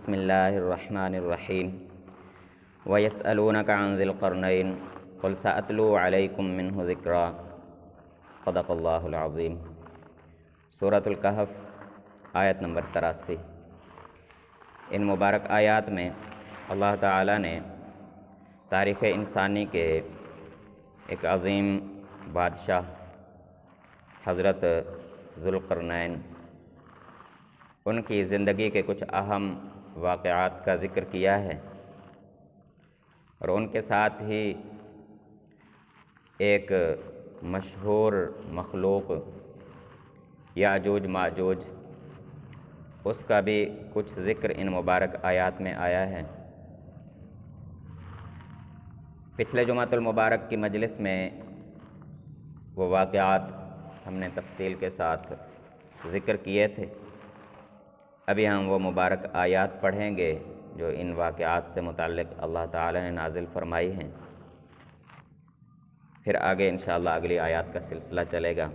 بسم اللہ الرحمن الرحیم وَيَسْأَلُونَكَ عَنْ ذِي الْقَرْنَيْنِ قُلْ سَأَتْلُو عَلَيْكُمْ مِنْهُ ذِكْرًا صدق اللہ العظیم۔ سورۃ الکہف آیت نمبر 83۔ ان مبارک آیات میں اللہ تعالیٰ نے تاریخ انسانی کے ایک عظیم بادشاہ حضرت ذوالقرنین ان کی زندگی کے کچھ اہم واقعات کا ذکر کیا ہے، اور ان کے ساتھ ہی ایک مشہور مخلوق یاجوج ماجوج اس کا بھی کچھ ذکر ان مبارک آیات میں آیا ہے۔ پچھلے جمعۃ المبارک کی مجلس میں وہ واقعات ہم نے تفصیل کے ساتھ ذکر کیے تھے۔ ابھی ہم وہ مبارک آیات پڑھیں گے جو ان واقعات سے متعلق اللہ تعالیٰ نے نازل فرمائی ہیں، پھر آگے انشاءاللہ اگلی آیات کا سلسلہ چلے گا۔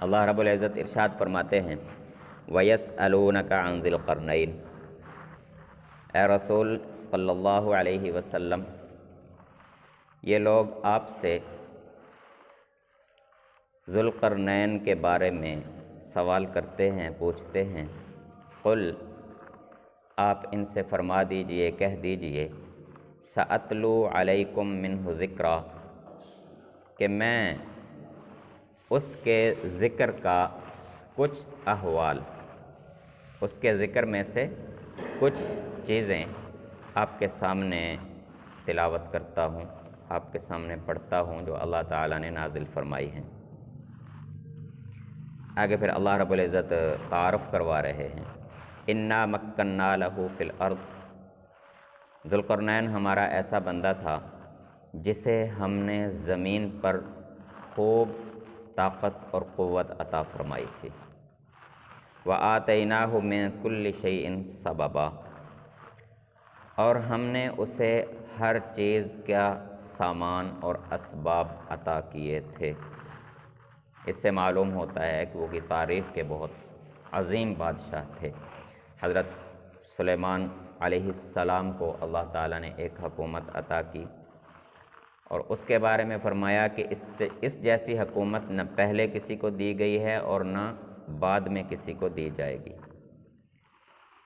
اللہ رب العزت ارشاد فرماتے ہیں وَيَسْأَلُونَكَ عَنْ ذِي الْقَرْنَيْنِ، اے رسول صلی اللہ علیہ وسلم، یہ لوگ آپ سے ذوالقرنین کے بارے میں سوال کرتے ہیں، پوچھتے ہیں۔ قل، آپ ان سے فرما دیجئے، کہہ دیجئے، سَأَتْلُو عَلَيْكُمْ مِنْهُ ذِكْرًا، کہ میں اس کے ذکر کا کچھ احوال، اس کے ذکر میں سے کچھ چیزیں آپ کے سامنے تلاوت کرتا ہوں، آپ کے سامنے پڑھتا ہوں جو اللہ تعالیٰ نے نازل فرمائی ہیں۔ آگے پھر اللہ رب العزت تعارف کروا رہے ہیں۔ اِنَّا مَكَّنَّا لَهُ فِي الْأَرْضِ، ذوالقرنین ہمارا ایسا بندہ تھا جسے ہم نے زمین پر خوب طاقت اور قوت عطا فرمائی تھی۔ وَآتَيْنَاهُ مِن كُلِّ شَيْءٍ سَبَبًا، اور ہم نے اسے ہر چیز کا سامان اور اسباب عطا کیے تھے۔ اس سے معلوم ہوتا ہے کہ وہ کی تاریخ کے بہت عظیم بادشاہ تھے۔ حضرت سلیمان علیہ السلام کو اللہ تعالیٰ نے ایک حکومت عطا کی، اور اس کے بارے میں فرمایا کہ اس جیسی حکومت نہ پہلے کسی کو دی گئی ہے اور نہ بعد میں کسی کو دی جائے گی۔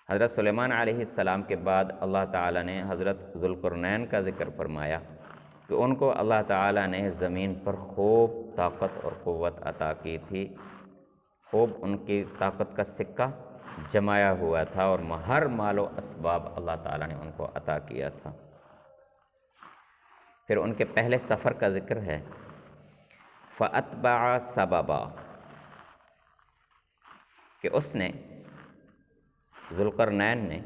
حضرت سلیمان علیہ السلام کے بعد اللہ تعالیٰ نے حضرت ذوالقرنین کا ذکر فرمایا کہ ان کو اللہ تعالیٰ نے زمین پر خوب طاقت اور قوت عطا کی تھی، خوب ان کی طاقت کا سکہ جمایا ہوا تھا، اور ہر مال و اسباب اللہ تعالیٰ نے ان کو عطا کیا تھا۔ پھر ان کے پہلے سفر کا ذکر ہے، فَأَتْبَعَ سَبَبًا، کہ اس نے، ذوالقرنین نے،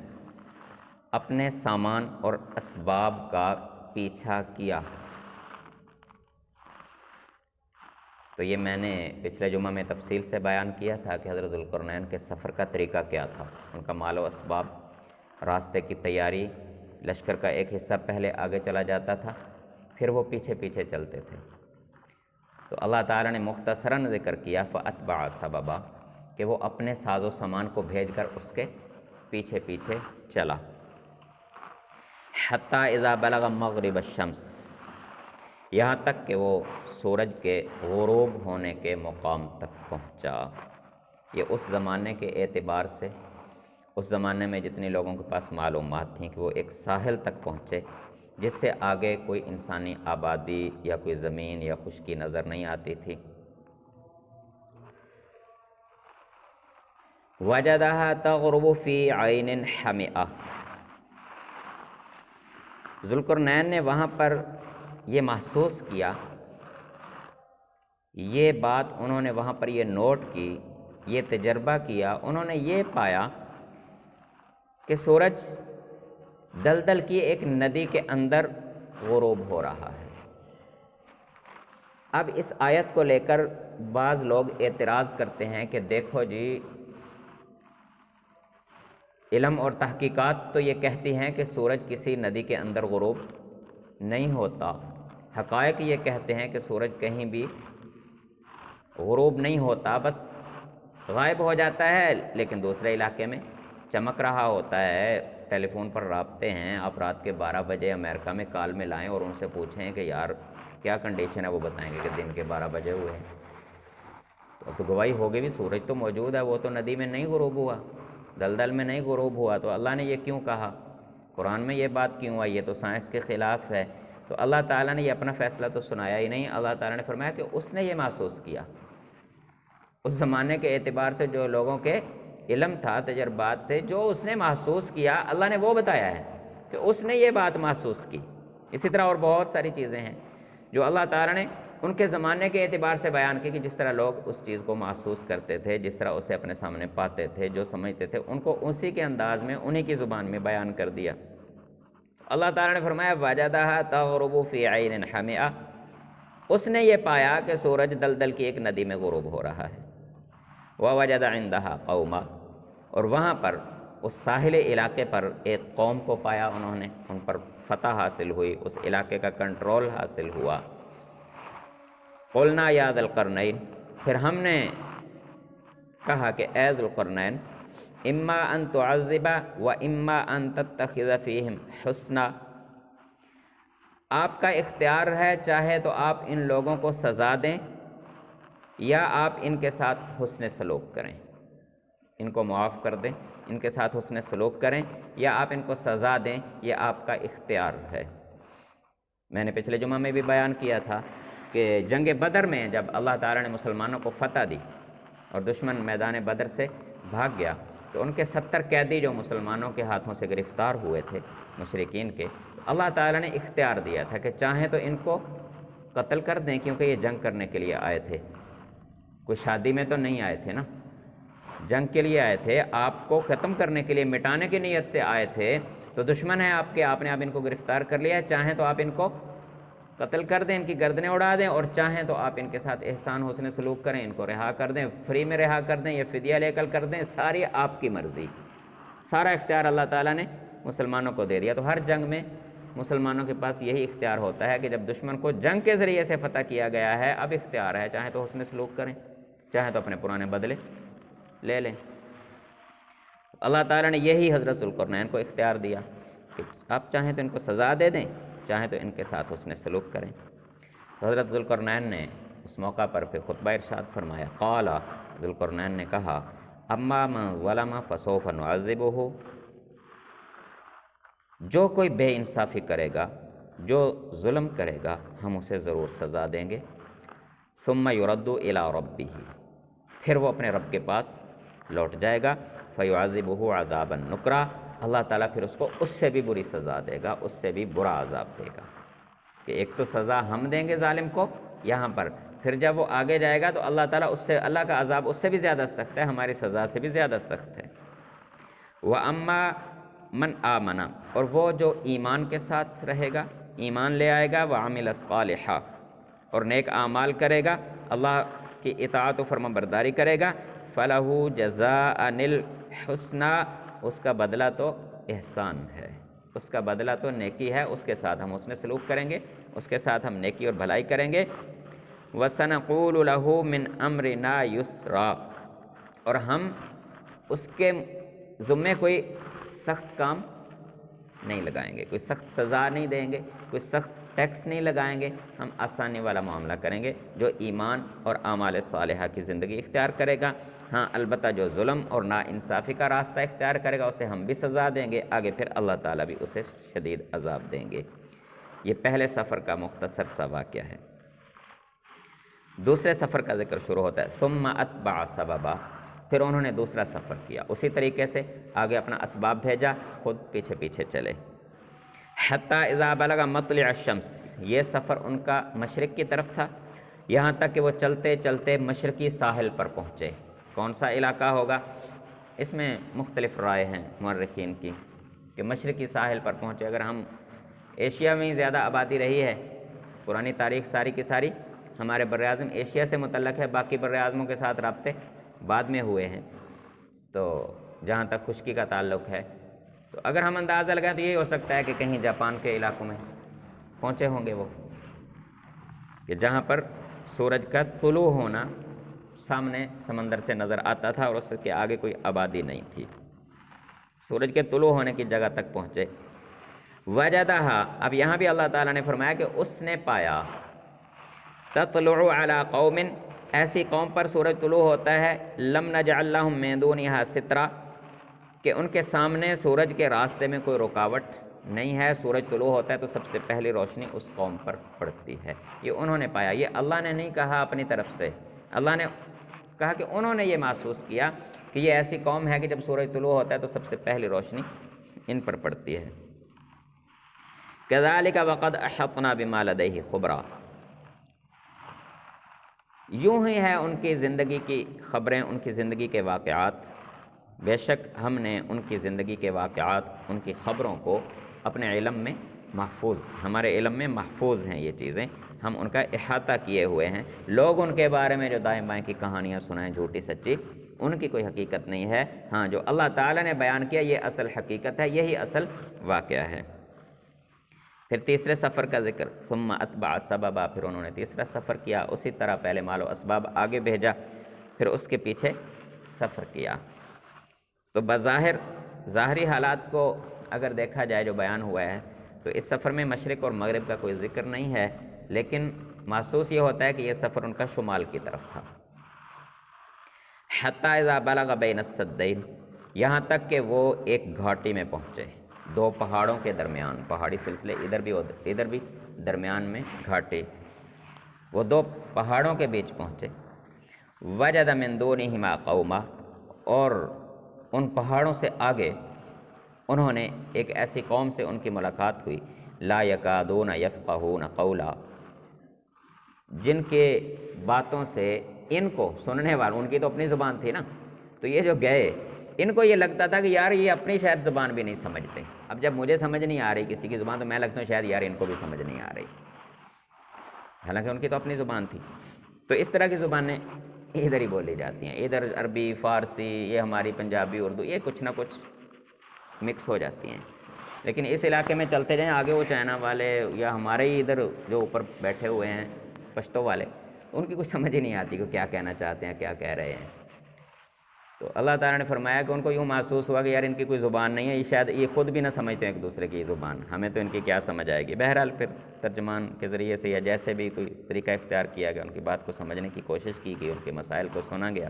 اپنے سامان اور اسباب کا پیچھا کیا۔ تو یہ میں نے پچھلے جمعہ میں تفصیل سے بیان کیا تھا کہ حضرت ذوالقرنین کے سفر کا طریقہ کیا تھا۔ ان کا مال و اسباب، راستے کی تیاری، لشکر کا ایک حصہ پہلے آگے چلا جاتا تھا، پھر وہ پیچھے پیچھے چلتے تھے۔ تو اللہ تعالیٰ نے مختصراً ذکر کیا فَأَتْبَعَ سَبَبًا، کہ وہ اپنے ساز و سامان کو بھیج کر اس کے پیچھے پیچھے چلا۔ حَتَّى إِذَا بَلَغَ مَغْرِبَ الشَّمْسِ، یہاں تک کہ وہ سورج کے غروب ہونے کے مقام تک پہنچا۔ یہ اس زمانے کے اعتبار سے، اس زمانے میں جتنے لوگوں کے پاس معلومات تھیں کہ وہ ایک ساحل تک پہنچے جس سے آگے کوئی انسانی آبادی یا کوئی زمین یا خشکی نظر نہیں آتی تھی۔ وَجَدَهَا تَغْرُبُ فِي عَيْنٍ حَمِئَةٍ، ذوالقرنین نے وہاں پر یہ محسوس کیا، یہ بات انہوں نے وہاں پر یہ نوٹ کی، یہ تجربہ کیا، انہوں نے یہ پایا کہ سورج دلدل کی ایک ندی کے اندر غروب ہو رہا ہے۔ اب اس آیت کو لے کر بعض لوگ اعتراض کرتے ہیں کہ دیکھو جی، علم اور تحقیقات تو یہ کہتی ہیں کہ سورج کسی ندی کے اندر غروب نہیں ہوتا، حقائق یہ کہتے ہیں کہ سورج کہیں بھی غروب نہیں ہوتا، بس غائب ہو جاتا ہے لیکن دوسرے علاقے میں چمک رہا ہوتا ہے، ٹیلی فون پر رابطے ہیں، آپ رات کے 12 بجے امریکہ میں کال میں لائیں اور ان سے پوچھیں کہ یار کیا کنڈیشن ہے، وہ بتائیں گے کہ دن کے 12 بجے ہوئے ہیں، تو اب تو گواہی ہوگی بھی، سورج تو موجود ہے، وہ تو ندی میں نہیں غروب ہوا، دلدل میں نہیں غروب ہوا، تو اللہ نے یہ کیوں کہا، قرآن میں یہ بات کیوں آئی، یہ تو سائنس کے خلاف ہے۔ تو اللہ تعالیٰ نے یہ اپنا فیصلہ تو سنایا ہی نہیں، اللہ تعالیٰ نے فرمایا کہ اس نے یہ محسوس کیا، اس زمانے کے اعتبار سے جو لوگوں کے علم تھا، تجربات تھے، جو اس نے محسوس کیا اللہ نے وہ بتایا ہے کہ اس نے یہ بات محسوس کی۔ اسی طرح اور بہت ساری چیزیں ہیں جو اللہ تعالیٰ نے ان کے زمانے کے اعتبار سے بیان کی، کہ جس طرح لوگ اس چیز کو محسوس کرتے تھے، جس طرح اسے اپنے سامنے پاتے تھے، جو سمجھتے تھے، ان کو اسی کے انداز میں انہی کی زبان میں بیان کر دیا۔ اللہ تعالیٰ نے فرمایا وَجَدَهَا تَغْرُبُ فِي عَيْنٍ حَمِئَةٍ، اس نے یہ پایا کہ سورج دلدل کی ایک ندی میں غروب ہو رہا ہے۔ وَوَجَدَ عِندَهَا قَوْمًا، اور وہاں پر اس ساحل علاقے پر ایک قوم کو پایا، انہوں نے ان پر فتح حاصل ہوئی، اس علاقے کا کنٹرول حاصل ہوا۔ قُلْنَا يَا ذَا الْقَرْنَيْنِ، پھر ہم نے کہا کہ اے ذو القرنین، اما ان تعذب و اما ان تتخذ فیہم حسنا، آپ کا اختیار ہے، چاہے تو آپ ان لوگوں کو سزا دیں یا آپ ان کے ساتھ حسن سلوک کریں، ان کو معاف کر دیں، ان کے ساتھ حسن سلوک کریں، یا آپ ان کو سزا دیں، یہ آپ کا اختیار ہے۔ میں نے پچھلے جمعہ میں بھی بیان کیا تھا کہ جنگ بدر میں جب اللہ تعالیٰ نے مسلمانوں کو فتح دی اور دشمن میدان بدر سے بھاگ گیا، تو ان کے 70 قیدی جو مسلمانوں کے ہاتھوں سے گرفتار ہوئے تھے مشرکین کے، اللہ تعالیٰ نے اختیار دیا تھا کہ چاہیں تو ان کو قتل کر دیں، کیونکہ یہ جنگ کرنے کے لیے آئے تھے، کوئی شادی میں تو نہیں آئے تھے نا، جنگ کے لیے آئے تھے، آپ کو ختم کرنے کے لیے، مٹانے کی نیت سے آئے تھے، تو دشمن ہے آپ کے، آپ نے اب ان کو گرفتار کر لیا، چاہیں تو آپ ان کو قتل کر دیں، ان کی گردنیں اڑا دیں، اور چاہیں تو آپ ان کے ساتھ احسان حسن سلوک کریں، ان کو رہا کر دیں، فری میں رہا کر دیں یا فدیہ لے کر دیں، ساری آپ کی مرضی، سارا اختیار اللہ تعالیٰ نے مسلمانوں کو دے دیا۔ تو ہر جنگ میں مسلمانوں کے پاس یہی اختیار ہوتا ہے کہ جب دشمن کو جنگ کے ذریعے سے فتح کیا گیا ہے، اب اختیار ہے، چاہیں تو حسن سلوک کریں، چاہیں تو اپنے پرانے بدلے لے لیں۔ اللہ تعالیٰ نے یہی حضرت ذوالقرنین کو اختیار دیا کہ آپ چاہیں تو ان کو سزا دے دیں، چاہیں تو ان کے ساتھ حسن سلوک کریں۔ تو حضرت ذوالقرنین نے اس موقع پر پھر خطبہ ارشاد فرمایا، قال، ذوالقرنین نے کہا، اما من ظلم فسوف نعذبہ، جو کوئی بے انصافی کرے گا، جو ظلم کرے گا، ہم اسے ضرور سزا دیں گے، ثم يرد الى ربہ، پھر وہ اپنے رب کے پاس لوٹ جائے گا، فیعذبہ عذابا نکرا، اللہ تعالیٰ پھر اس کو اس سے بھی بری سزا دے گا، اس سے بھی برا عذاب دے گا، کہ ایک تو سزا ہم دیں گے ظالم کو یہاں پر، پھر جب وہ آگے جائے گا تو اللہ تعالیٰ اس سے، اللہ کا عذاب اس سے بھی زیادہ سخت ہے، ہماری سزا سے بھی زیادہ سخت ہے۔ وَأَمَّا مَنْ آمَنَ، اور وہ جو ایمان کے ساتھ رہے گا، ایمان لے آئے گا، وَعَمِلَ صَالِحًا، اور نیک اعمال کرے گا، اللہ کی اطاعت و فرما برداری کرے گا، فَلَهُ جَزَاءً الْحُسْنَى، اس کا بدلہ تو احسان ہے، اس کا بدلہ تو نیکی ہے، اس کے ساتھ ہم حسن سلوک کریں گے، اس کے ساتھ ہم نیکی اور بھلائی کریں گے، وَسَنَقُولُ لَهُ مِنْ أَمْرِنَا يُسْرًا، اور ہم اس کے ذمے کوئی سخت کام نہیں لگائیں گے، کوئی سخت سزا نہیں دیں گے، کوئی سخت ٹیکس نہیں لگائیں گے، ہم آسانی والا معاملہ کریں گے، جو ایمان اور اعمال صالحہ کی زندگی اختیار کرے گا۔ ہاں البتہ جو ظلم اور ناانصافی کا راستہ اختیار کرے گا، اسے ہم بھی سزا دیں گے، آگے پھر اللہ تعالیٰ بھی اسے شدید عذاب دیں گے۔ یہ پہلے سفر کا مختصر سا واقعہ ہے۔ دوسرے سفر کا ذکر شروع ہوتا ہے، ثم اتبع سببا، پھر انہوں نے دوسرا سفر کیا، اسی طریقے سے آگے اپنا اسباب بھیجا، خود پیچھے پیچھے چلے۔ حتی اذا بلغ مطلع الشمس، یہ سفر ان کا مشرق کی طرف تھا، یہاں تک کہ وہ چلتے چلتے مشرقی ساحل پر پہنچے۔ کون سا علاقہ ہوگا؟ اس میں مختلف رائے ہیں مورخین کی کہ مشرقی ساحل پر پہنچے۔ اگر ہم ایشیا میں ہی زیادہ آبادی رہی ہے، پرانی تاریخ ساری کی ساری ہمارے براعظم ایشیا سے متعلق ہے، باقی براعظموں کے ساتھ رابطے بعد میں ہوئے ہیں، تو جہاں تک خشکی کا تعلق ہے، تو اگر ہم اندازہ لگائیں تو یہی ہو سکتا ہے کہ کہیں جاپان کے علاقوں میں پہنچے ہوں گے وہ، کہ جہاں پر سورج کا طلوع ہونا سامنے سمندر سے نظر آتا تھا اور اس کے آگے کوئی آبادی نہیں تھی۔ سورج کے طلوع ہونے کی جگہ تک پہنچے. وجدہا، اب یہاں بھی اللہ تعالیٰ نے فرمایا کہ اس نے پایا، تطلع علی قوم، ایسی قوم پر سورج طلوع ہوتا ہے، لم نجعل لہم من دونہا سترا، کہ ان کے سامنے سورج کے راستے میں کوئی رکاوٹ نہیں ہے. سورج طلوع ہوتا ہے تو سب سے پہلی روشنی اس قوم پر پڑتی ہے. یہ انہوں نے پایا، یہ اللہ نے نہیں کہا اپنی طرف سے، اللہ نے کہا کہ انہوں نے یہ محسوس کیا کہ یہ ایسی قوم ہے کہ جب سورج طلوع ہوتا ہے تو سب سے پہلی روشنی ان پر پڑتی ہے. کذالک وقد احطنا بما لدیہ خبرا، یوں ہی ہے ان کی زندگی کی خبریں، ان کی زندگی کے واقعات. بے شک ہم نے ان کی زندگی کے واقعات، ان کی خبروں کو اپنے علم میں محفوظ، ہمارے علم میں محفوظ ہیں یہ چیزیں، ہم ان کا احاطہ کیے ہوئے ہیں. لوگ ان کے بارے میں جو دائیں بائیں کی کہانیاں سنائیں جھوٹی سچی، ان کی کوئی حقیقت نہیں ہے. ہاں، جو اللہ تعالیٰ نے بیان کیا یہ اصل حقیقت ہے، یہی اصل واقعہ ہے. پھر تیسرے سفر کا ذکر، ثم اتبع سببا، پھر انہوں نے تیسرا سفر کیا، اسی طرح پہلے مال و اسباب آگے بھیجا، پھر اس کے پیچھے سفر کیا. تو بظاہر ظاہری حالات کو اگر دیکھا جائے جو بیان ہوا ہے تو اس سفر میں مشرق اور مغرب کا کوئی ذکر نہیں ہے، لیکن محسوس یہ ہوتا ہے کہ یہ سفر ان کا شمال کی طرف تھا. حتی اذا بلغ بین السدین، یہاں تک کہ وہ ایک گھاٹی میں پہنچے، دو پہاڑوں کے درمیان، پہاڑی سلسلے ادھر بھی درمیان میں گھاٹی، وہ دو پہاڑوں کے بیچ پہنچے. وجد من دونہما قوما، اور ان پہاڑوں سے آگے انہوں نے ایک ایسی قوم سے ان کی ملاقات ہوئی، لا یکادون یفقہون قولا، جن کے باتوں سے ان کو سننے والوں، ان کی تو اپنی زبان تھی نا، تو یہ جو گئے ان کو یہ لگتا تھا کہ یار یہ اپنی شاید زبان بھی نہیں سمجھتے. اب جب مجھے سمجھ نہیں آ رہی کسی کی زبان تو میں لگتا ہوں شاید یار ان کو بھی سمجھ نہیں آ رہی، حالانکہ ان کی تو اپنی زبان تھی. تو اس طرح کی زبانیں ادھر ہی بولی جاتی ہیں، ادھر عربی، فارسی، یہ ہماری پنجابی، اردو، یہ کچھ نہ کچھ مکس ہو جاتی ہیں. لیکن اس علاقے میں چلتے جائیں آگے، وہ چائنا والے یا ہمارے ہی ادھر جو اوپر بیٹھے ہوئے ہیں پشتو والے، ان کی کچھ سمجھ ہی نہیں آتی کہ کیا کہنا چاہتے ہیں، کیا کہہ رہے ہیں. تو اللہ تعالیٰ نے فرمایا کہ ان کو یوں محسوس ہوا کہ یار ان کی کوئی زبان نہیں ہے، یہ شاید یہ خود بھی نہ سمجھتے ہیں ایک دوسرے کی زبان، ہمیں تو ان کی کیا سمجھ آئے گی. بہرحال پھر ترجمان کے ذریعے سے یا جیسے بھی کوئی طریقہ اختیار کیا گیا، ان کی بات کو سمجھنے کی کوشش کی گئی، ان کے مسائل کو سنا گیا.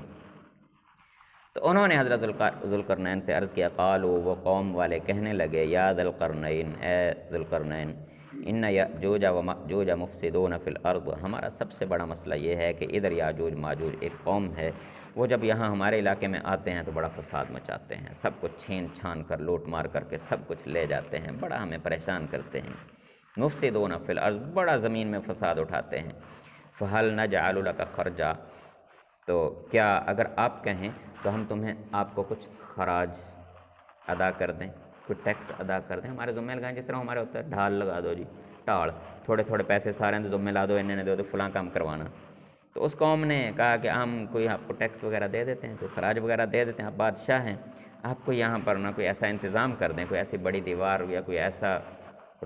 تو انہوں نے حضرت ذوالقرنین سے عرض کیا، قالوا، وہ قوم والے کہنے لگے، یا ذوالقرنین، اے ذوالقرنین، ان یاجوج و ماجوج مفسدون فی الارض، ہمارا سب سے بڑا مسئلہ یہ ہے کہ ادھر یاجوج ماجوج ایک قوم ہے، وہ جب یہاں ہمارے علاقے میں آتے ہیں تو بڑا فساد مچاتے ہیں، سب کچھ چھین چھان کر لوٹ مار کر کے سب کچھ لے جاتے ہیں، بڑا ہمیں پریشان کرتے ہیں. مفسدون فی الارض، بڑا زمین میں فساد اٹھاتے ہیں. فہل نجعل لک خرجا، تو کیا اگر آپ کہیں تو ہم تمہیں آپ کو کچھ خراج ادا کر دیں، کچھ ٹیکس ادا کر دیں، ہمارے ذمہ لگائیں، جس طرح ہمارے ہوتا ہے ڈھال لگا دو جی، ٹاڑ، تھوڑے تھوڑے پیسے سارے ذمہ لا دو، انہیں دے دو، فلاں کام کروانا. تو اس قوم نے کہا کہ ہم کوئی آپ کو ٹیکس وغیرہ دے دیتے ہیں، کوئی خراج وغیرہ دے دیتے ہیں، آپ بادشاہ ہیں، آپ کو یہاں پر نہ کوئی ایسا انتظام کر دیں، کوئی ایسی بڑی دیوار یا کوئی ایسا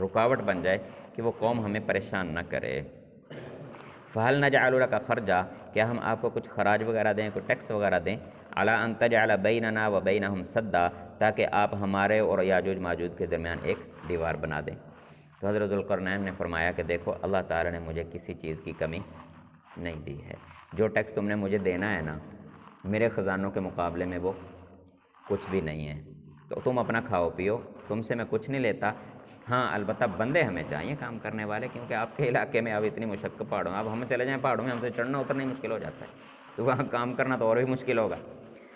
رکاوٹ بن جائے کہ وہ قوم ہمیں پریشان نہ کرے. فہل نجعل لک خرجا، کیا ہم آپ کو کچھ خراج وغیرہ دیں، کوئی ٹیکس وغیرہ دیں، علی ان تجعل بیننا و بینہم سدا، تاکہ آپ ہمارے اور یاجوج ماجوج کے درمیان ایک دیوار بنا دیں. تو حضرت ذوالقرنین نے فرمایا کہ دیکھو اللہ تعالیٰ نے مجھے کسی چیز کی کمی نہیں دی ہے، جو ٹیکس تم نے مجھے دینا ہے نا، میرے خزانوں کے مقابلے میں وہ کچھ بھی نہیں ہے. تو تم اپنا کھاؤ پیو، تم سے میں کچھ نہیں لیتا. ہاں البتہ بندے ہمیں چاہیے کام کرنے والے، کیونکہ آپ کے علاقے میں اب اتنی مشقت پہاڑوں میں، اب ہم چلے جائیں پہاڑوں میں، ہم سے چڑھنا اترنا ہی مشکل ہو جاتا ہے، تو وہاں کام کرنا تو اور بھی مشکل ہوگا.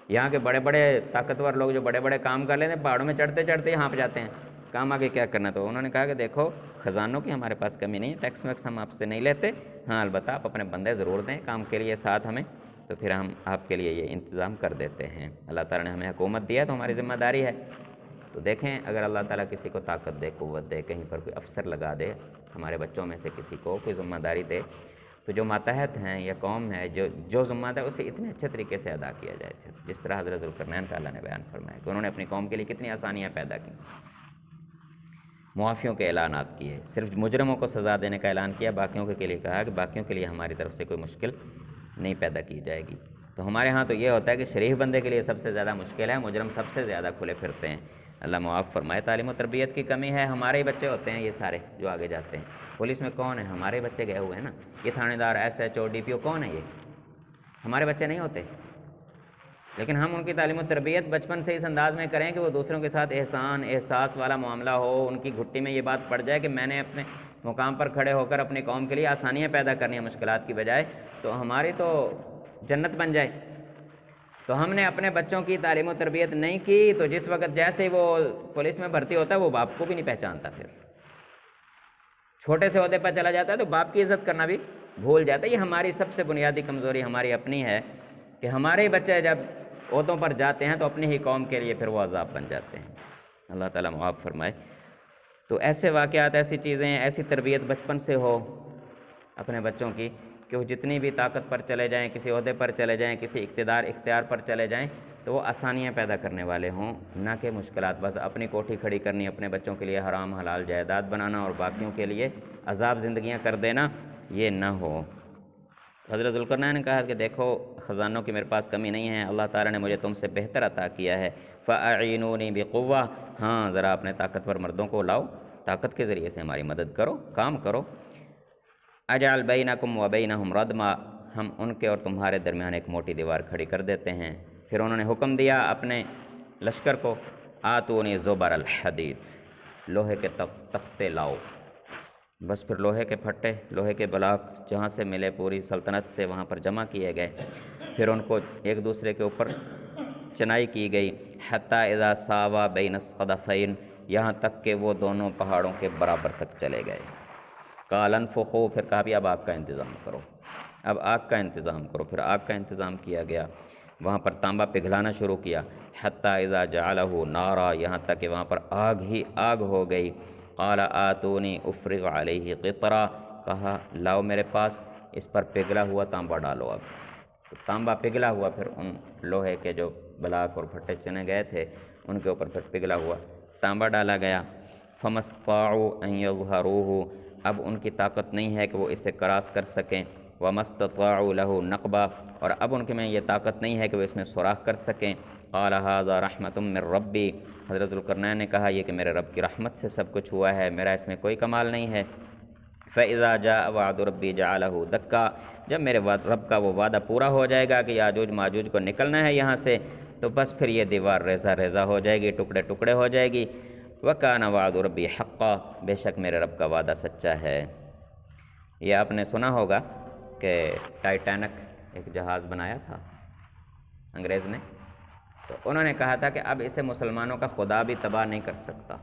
یہاں کے بڑے بڑے طاقتور لوگ جو بڑے بڑے کام کر لیتے ہیں، پہاڑوں میں چڑھتے چڑھتے ہی ہانپ جاتے ہیں، کام آگے کیا کرنا. تو انہوں نے کہا کہ دیکھو خزانوں کی ہمارے پاس کمی نہیں ہے، ٹیکس ویکس ہم آپ سے نہیں لیتے، ہاں البتہ آپ اپنے بندے ضرور دیں کام کے لیے ساتھ ہمیں، تو پھر ہم آپ کے لیے یہ انتظام کر دیتے ہیں. اللہ تعالیٰ نے ہمیں حکومت دیا تو ہماری ذمہ داری ہے. تو دیکھیں اگر اللہ تعالیٰ کسی کو طاقت دے، قوت دے، کہیں پر کوئی افسر لگا دے، ہمارے بچوں میں سے کسی کو کوئی ذمہ داری دے، تو جو ماتحت ہیں یا قوم ہے جو ذمہ دار، اسے اتنے اچھے طریقے سے ادا کیا جائے. پھر جس طرح حضرت ذوالقرنین کا اللہ نے بیان فرمایا کہ انہوں نے اپنی قوم کے لیے کتنی آسانیاں پیدا کی، معافیوں کے اعلانات کیے، صرف مجرموں کو سزا دینے کا اعلان کیا، باقیوں کے لیے کہا کہ باقیوں کے لیے ہماری طرف سے کوئی مشکل نہیں پیدا کی جائے گی. تو ہمارے ہاں تو یہ ہوتا ہے کہ شریف بندے کے لیے سب سے زیادہ مشکل ہے، مجرم سب سے زیادہ کھلے پھرتے ہیں۔ اللہ معاف فرمائے۔ تعلیم و تربیت کی کمی ہے، ہمارے ہی بچے ہوتے ہیں یہ سارے جو آگے جاتے ہیں۔ پولیس میں کون ہے؟ ہمارے بچے گئے ہوئے ہیں نا۔ یہ تھانے دار، S H O, D P O کون ہے؟ یہ ہمارے بچے نہیں ہوتے۔ لیکن ہم ان کی تعلیم و تربیت بچپن سے اس انداز میں کریں کہ وہ دوسروں کے ساتھ احسان احساس والا معاملہ ہو، ان کی گھٹی میں یہ بات پڑ جائے کہ میں نے اپنے مقام پر کھڑے ہو کر اپنی قوم کے لیے آسانیاں پیدا کرنی ہیں مشکلات کی بجائے، تو ہماری تو جنت بن جائے۔ تو ہم نے اپنے بچوں کی تعلیم و تربیت نہیں کی تو جس وقت جیسے وہ پولیس میں بھرتی ہوتا ہے وہ باپ کو بھی نہیں پہچانتا، پھر چھوٹے سے عہدے پر چلا جاتا ہے تو باپ کی عزت کرنا بھی بھول جاتا ہے۔ یہ ہماری سب سے بنیادی کمزوری ہماری اپنی ہے کہ ہمارے بچے جب عہدوں پر جاتے ہیں تو اپنی ہی قوم کے لیے پھر وہ عذاب بن جاتے ہیں۔ اللہ تعالیٰ معاف فرمائے۔ تو ایسے واقعات، ایسی چیزیں، ایسی تربیت بچپن سے ہو اپنے بچوں کی کہ وہ جتنی بھی طاقت پر چلے جائیں، کسی عہدے پر چلے جائیں، کسی اختیار پر چلے جائیں تو وہ آسانیاں پیدا کرنے والے ہوں، نہ کہ مشکلات۔ بس اپنی کوٹھی کھڑی کرنی، اپنے بچوں کے لیے حرام حلال جائیداد بنانا اور باقیوں کے لیے عذاب زندگیاں کر دینا، یہ نہ ہو۔ حضرت ذوالقرنین نے کہا کہ دیکھو خزانوں کی میرے پاس کمی نہیں ہے، اللہ تعالیٰ نے مجھے تم سے بہتر عطا کیا ہے، فَأَعِينُونِي بِقُوَّةٍ، ہاں ذرا اپنے طاقتور مردوں کو لاؤ، طاقت کے ذریعے سے ہماری مدد کرو، کام کرو۔ اجعل بینکم وبینہم ردما، ہم ان کے اور تمہارے درمیان ایک موٹی دیوار کھڑی کر دیتے ہیں۔ پھر انہوں نے حکم دیا اپنے لشکر کو، آتونی زبر الحدید، لوہے کے تختے لاؤ۔ بس پھر لوہے کے پھٹے، لوہے کے بلاک جہاں سے ملے پوری سلطنت سے وہاں پر جمع کیے گئے، پھر ان کو ایک دوسرے کے اوپر چنائی کی گئی، حتی اذا ساوا بین الصدفین، یہاں تک کہ وہ دونوں پہاڑوں کے برابر تک چلے گئے۔ قال انفخوا، پھر کہا بھی اب آگ کا انتظام کرو، اب آگ کا انتظام کرو۔ پھر آگ کا انتظام کیا گیا، وہاں پر تانبا پگھلانا شروع کیا، حتی اذا جعلہ نارا، یہاں تک کہ وہاں پر آگ ہی آگ ہو گئی۔ قال آتونی افرغ علیہ قطرا، کہا لاؤ میرے پاس اس پر پگھلا ہوا تانبا ڈالو۔ اب تو تانبا پگھلا ہوا پھر ان لوہے کے جو بلاک اور پھٹے چنے گئے تھے ان کے اوپر پھر پگھلا ہوا تانبا ڈالا گیا۔ فما استطاعوا ان یظہروہ، اب ان کی طاقت نہیں ہے کہ وہ اسے کراس کر سکیں، وما استطاعوا لہ نقبا، اور اب ان کے میں یہ طاقت نہیں ہے کہ وہ اس میں سوراخ کر سکیں۔ قال ھذا رحمۃ من ربی، حضرت ذوالقرنین نے کہا یہ کہ میرے رب کی رحمت سے سب کچھ ہوا ہے، میرا اس میں کوئی کمال نہیں ہے۔ فَإِذَا جَاءَ وَعْدُ رَبِّي جَعَلَهُ دَكَّا، جب میرے رب کا وہ وعدہ پورا ہو جائے گا کہ یاجوج ماجوج کو نکلنا ہے یہاں سے، تو بس پھر یہ دیوار ریزہ ریزہ ہو جائے گی، ٹکڑے ٹکڑے ہو جائے گی۔ وَكَانَ وَعْدُ رَبِّي حَقًّا، بے شک میرے رب کا وعدہ سچا ہے۔ یہ آپ نے سنا ہوگا کہ ٹائٹینک ایک جہاز بنایا تھا انگریز نے، تو انہوں نے کہا تھا کہ اب اسے مسلمانوں کا خدا بھی تباہ نہیں کر سکتا،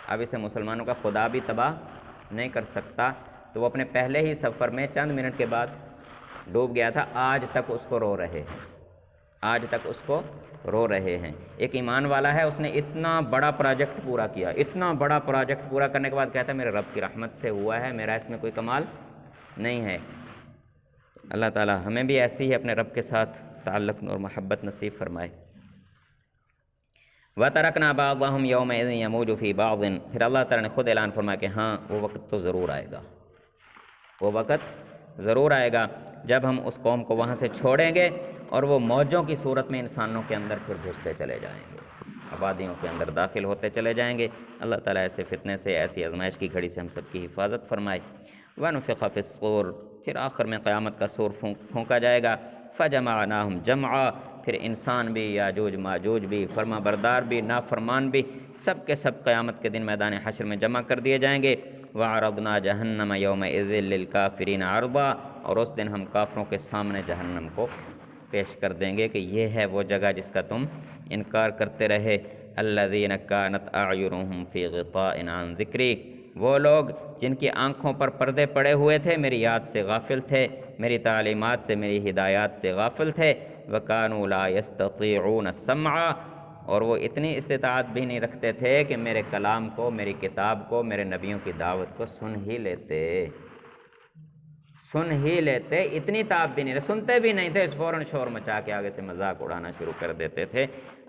اب اسے مسلمانوں کا خدا بھی تباہ نہیں کر سکتا، تو وہ اپنے پہلے ہی سفر میں چند منٹ کے بعد ڈوب گیا تھا۔ آج تک اس کو رو رہے ہیں، آج تک اس کو رو رہے ہیں۔ ایک ایمان والا ہے، اس نے اتنا بڑا پروجیکٹ پورا کیا، اتنا بڑا پروجیکٹ پورا کرنے کے بعد کہتا ہے میرے رب کی رحمت سے ہوا ہے، میرا اس میں کوئی کمال نہیں ہے۔ اللہ تعالی ہمیں بھی ایسی ہی اپنے رب کے ساتھ تعلق اور محبت نصیب فرمائے۔ وَتَرَكْنَا بَعْضَهُمْ يَوْمَئِذٍ يَمُوجُ فِي بَعْضٍ، پھر اللہ تعالیٰ نے خود اعلان فرمایا کہ ہاں وہ وقت تو ضرور آئے گا، وہ وقت ضرور آئے گا جب ہم اس قوم کو وہاں سے چھوڑیں گے اور وہ موجوں کی صورت میں انسانوں کے اندر پھر گھستے چلے جائیں گے، آبادیوں کے اندر داخل ہوتے چلے جائیں گے۔ اللہ تعالیٰ ایسے فتنے سے، ایسی آزمائش کی گھڑی سے ہم سب کی حفاظت فرمائے۔ وَنُفِخَ فِي الصُّورِ، پھر آخر میں قیامت کا سور پھونکا جائے گا۔ فَجَمَعْنَاهُمْ جَمْعًا، پھر انسان بھی، یاجوج ماجوج بھی، فرما بردار بھی، نافرمان بھی، سب کے سب قیامت کے دن میدان حشر میں جمع کر دیے جائیں گے۔ وَعَرَضْنَا جَهَنَّمَ يَوْمَئِذٍ لِّلْكَافِرِينَ عَرْضًا، اور اس دن ہم کافروں کے سامنے جہنم کو پیش کر دیں گے کہ یہ ہے وہ جگہ جس کا تم انکار کرتے رہے۔ الَّذِينَ كَانَتْ أَعْيُنُهُمْ فِي غِطَاءٍ عَن ذِكْرِي، وہ لوگ جن کی آنکھوں پر پردے پڑے ہوئے تھے، میری یاد سے غافل تھے، میری تعلیمات سے، میری ہدایات سے غافل تھے۔ وَكَانُوا لَا يَسْتَطِيعُونَ السَّمْعَ، اور وہ اتنی استطاعت بھی نہیں رکھتے تھے کہ میرے کلام کو، میری کتاب کو، میرے نبیوں کی دعوت کو سن ہی لیتے، اتنی تاب بھی نہیں، سنتے بھی نہیں تھے، فوراً شور مچا کے آگے سے مذاق اڑانا شروع کر دیتے تھے۔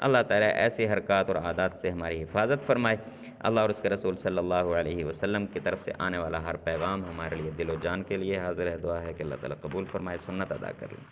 اللہ تعالیٰ ایسی حرکات اور عادات سے ہماری حفاظت فرمائے۔ اللہ اور اس کے رسول صلی اللہ علیہ وسلم کی طرف سے آنے والا ہر پیغام ہمارے لیے دل و جان کے لیے حاضر ہے۔ دعا ہے کہ اللہ تعالیٰ قبول فرمائے، سنت ادا کر لیں۔